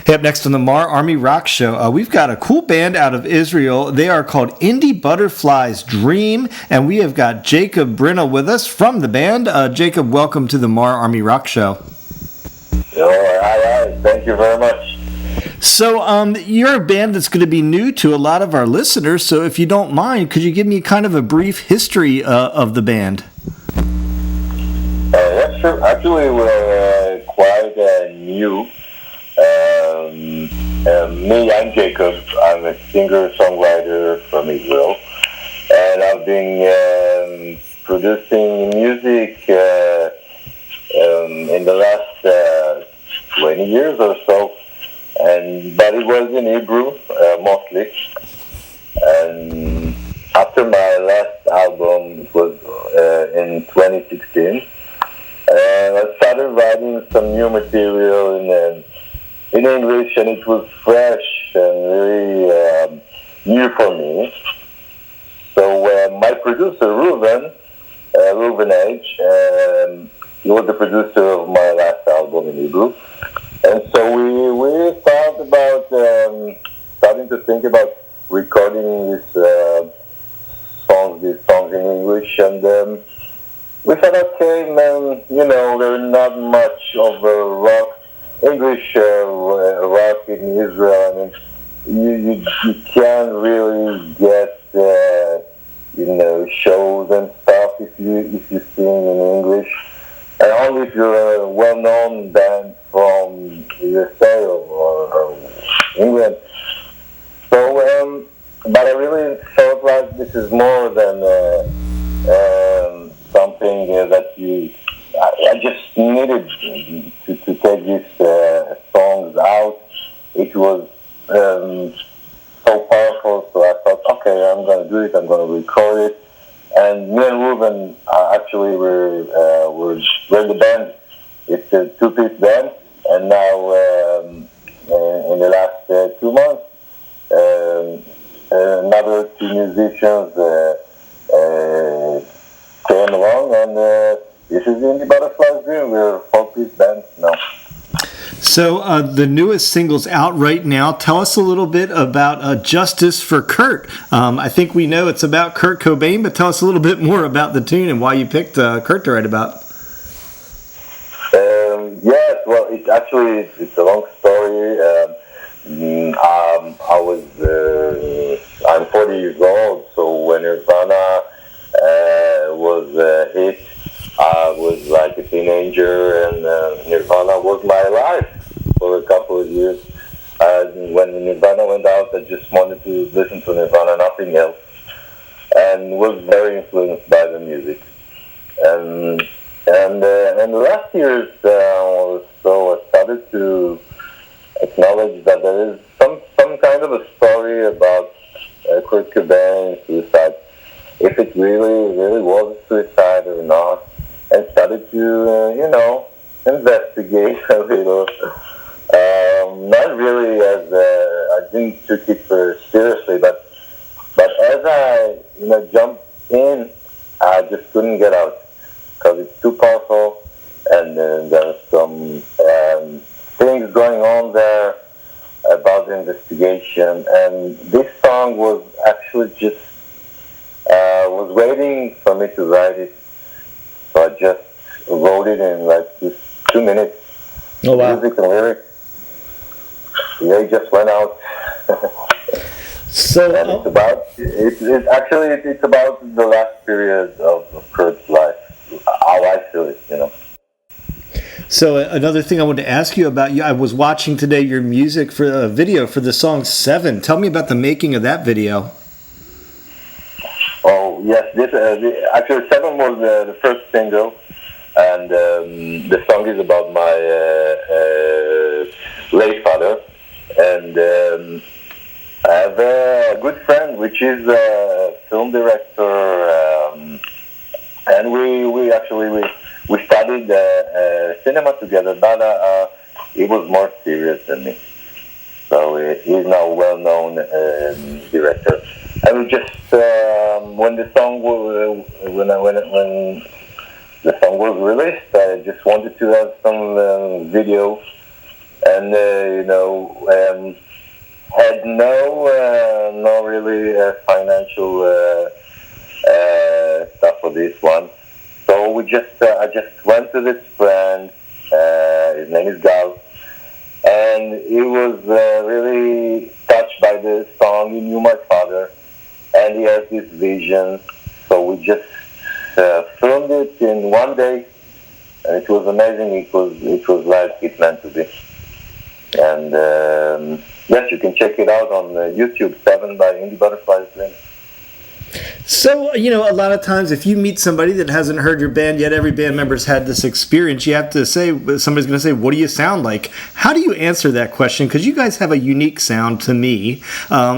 Hey, up next on the MARR Army Rock Show, we've got a cool band out of Israel. They are called Indie Butterflies Dream, and we have got Jacob Brinna with us from the band. Jacob, welcome to the MARR Army Rock Show. Hi. Thank you very much. So, you're a band that's going to be new to a lot of our listeners, so if you don't mind, could you give me kind of a brief history of the band? Yeah, sure. Actually, we're quite new. Me, I'm Jacob. I'm a singer-songwriter from Israel, and I've been producing music in the last 20 years or so, but it was in Hebrew mostly. And after my last album, it was in 2016, I started writing some new material in English, and it was fresh and very new for me. So my producer, Reuven H., he was the producer of my last album in Hebrew. And so we thought about starting to think about recording these songs in English, and we thought, okay, man, there's not much of a English rock in Israel. I mean, you can't really get shows and stuff if you sing in English, and only if you're a well-known band from USA or England. So, but I really felt like this is more than something that I just needed to take these songs out. It was so powerful, so I thought, okay, I'm going to do it, I'm going to record it. And me and Reuven, actually, we're the band. It's a two-piece band, and now in the last 2 months, another two musicians came along, and this is Indie Butterflies Dream. We're a four-piece band now. So the newest single's out right now. Tell us a little bit about Justice for Kurt. I think we know it's about Kurt Cobain, but tell us a little bit more about the tune and why you picked Kurt to write about. Yes, well, it's a long story. I'm 40 years old, so when Nirvana was hit, I was like a teenager, and Nirvana was my life for a couple of years. When Nirvana went out, I just wanted to listen to Nirvana, nothing else, and was very influenced by the music. And the last years, so I started to acknowledge that there is some kind of a story about Kurt Cobain, suicide, if it really was suicide or not, and started to, investigate a little. Not really as I didn't take it seriously, but as I, jumped in, I just couldn't get out because it's too powerful, and there's some things going on there about the investigation, and this song was actually just was waiting for me to write it, so I just wrote it in like 2 minutes. Oh, wow. Music and lyrics, they just went out. So and it's about the last period of Kurt's life, how I feel it, So another thing I wanted to ask you about, I was watching today your music for a video for the song 7. Tell me about the making of that video. Oh, yes. Actually, 7 was the first single, and the song is about my late father. And I have a good friend, which is a film director, and we studied cinema together, but he was more serious than me. So he's now a well-known director. And we just when the song was released, I just wanted to have some video and had no really financial stuff for this one. So I just went to this friend. His name is Gal, and he was really touched by the song. He knew my father, and he has this vision. So we just filmed it in one day, and it was amazing. It was like it meant to be. And yes, you can check it out on YouTube. 7 by Indie Butterflies. So, a lot of times if you meet somebody that hasn't heard your band yet, every band member's had this experience, you have to say, somebody's going to say, what do you sound like? How do you answer that question? Because you guys have a unique sound to me.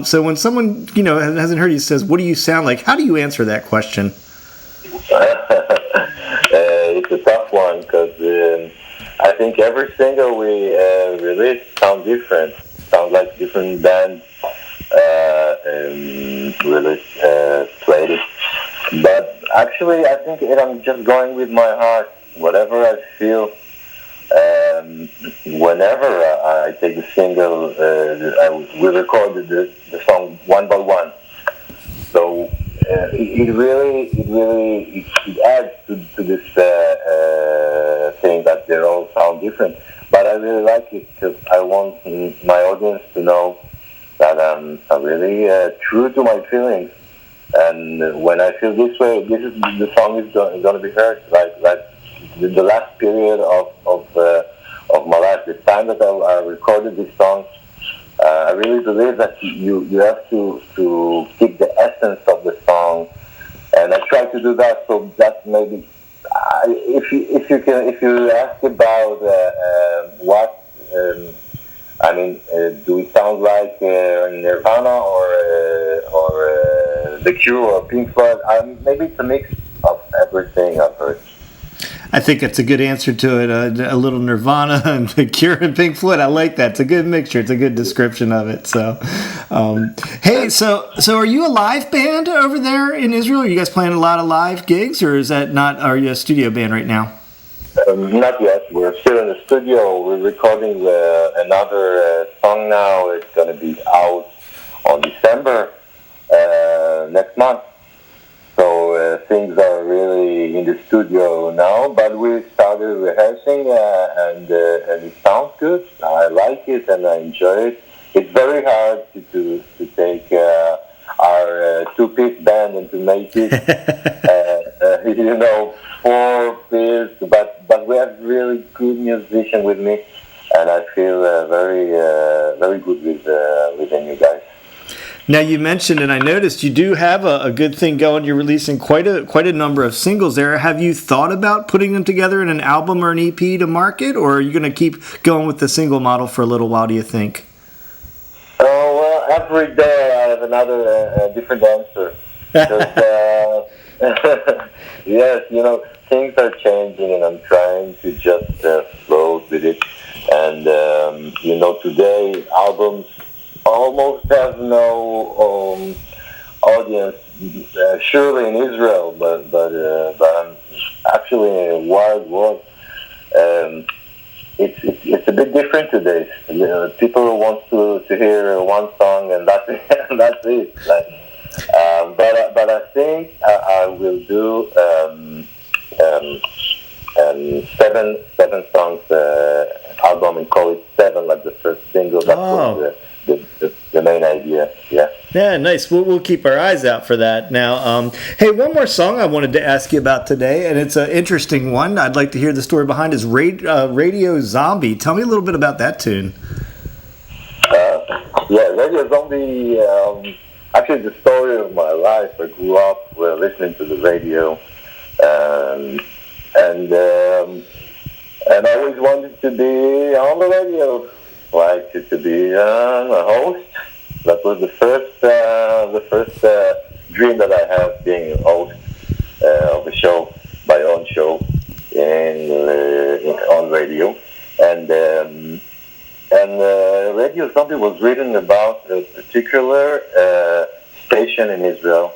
So when someone, hasn't heard you says, what do you sound like? How do you answer that question? It's a tough one because I think every single we release sounds different. Sounds like different bands played it. But actually, I think I'm just going with my heart. Whatever I feel, whenever I take the single, we recorded the song one by one. So it really adds to this thing that they all sound different. But I really like it because I want my audience to know that I'm really true to my feelings. And when I feel this way, the song is going to be heard. Like the last period of my life, the time that I recorded this song, I really believe that you have to keep the essence of the song, and I try to do that. So that maybe if you ask about what do we sound like Nirvana or The Cure or Pink Floyd? Maybe it's a mix of everything I've heard. I think that's a good answer to it. A little Nirvana and The Cure and Pink Floyd. I like that. It's a good mixture. It's a good description of it. So, hey, so are you a live band over there in Israel? Are you guys playing a lot of live gigs, or is that not? Are you a studio band right now? Not yet. We're still in the studio. We're recording another song now. It's going to be out on December next month. So things are really in the studio now, but we started rehearsing and it sounds good. I like it and I enjoy it. It's very hard to take our two-piece band and to make it, 4 piece, but we have really good musicians with me, and I feel very good with the new guys. Now you mentioned, and I noticed you do have a good thing going. You're releasing quite a number of singles there. Have you thought about putting them together in an album or an EP to market, or are you going to keep going with the single model for a little while, do you think? Oh, well, every day I have another different answer. Because, yes, things are changing, and I'm trying to just float with it. And, today albums almost have no audience, surely in Israel, but I'm actually in a wild world. It's a bit different today. People want to hear one song and that's it. That's it. But I think I will do seven songs album and call it 7, like the first single. That was the main idea. Yeah, nice. We'll keep our eyes out for that. Now, hey, one more song I wanted to ask you about today, and it's an interesting one. I'd like to hear the story behind is Radio Zombie. Tell me a little bit about that tune. Radio Zombie, actually the story of my life. I grew up listening to the radio, and I always wanted to be on the radio, like to be a host. That was the first dream that I have, being a host of a show, my own show, on radio. And Radio Zombie was written about a particular station in Israel,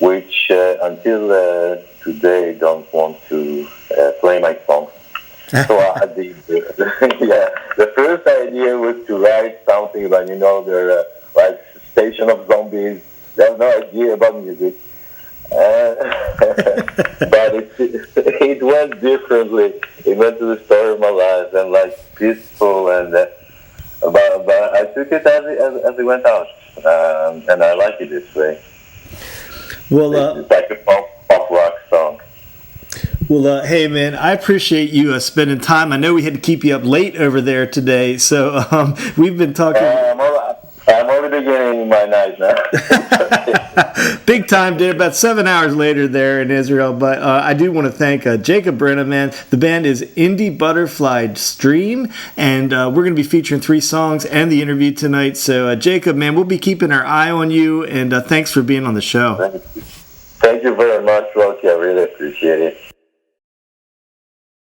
which until today don't want to play my song. So I did. The first idea was to write something about, their like Station of Zombies. There's no idea about music. But it went differently. It went to the story of my life and like peaceful and but I took it as it went out, and I like it this way. Well, it's like a pop rock song. Well, hey man, I appreciate you spending time. I know we had to keep you up late over there today, so we've been talking. I'm already beginning my night now. Big time, dude. About 7 hours later there in Israel. But I do want to thank Jacob Brenna, man. The band is Indie Butterfly Stream, and we're going to be featuring 3 songs and the interview tonight. So, Jacob, man, we'll be keeping our eye on you, and thanks for being on the show. Thank you very much, Rocky. I really appreciate it.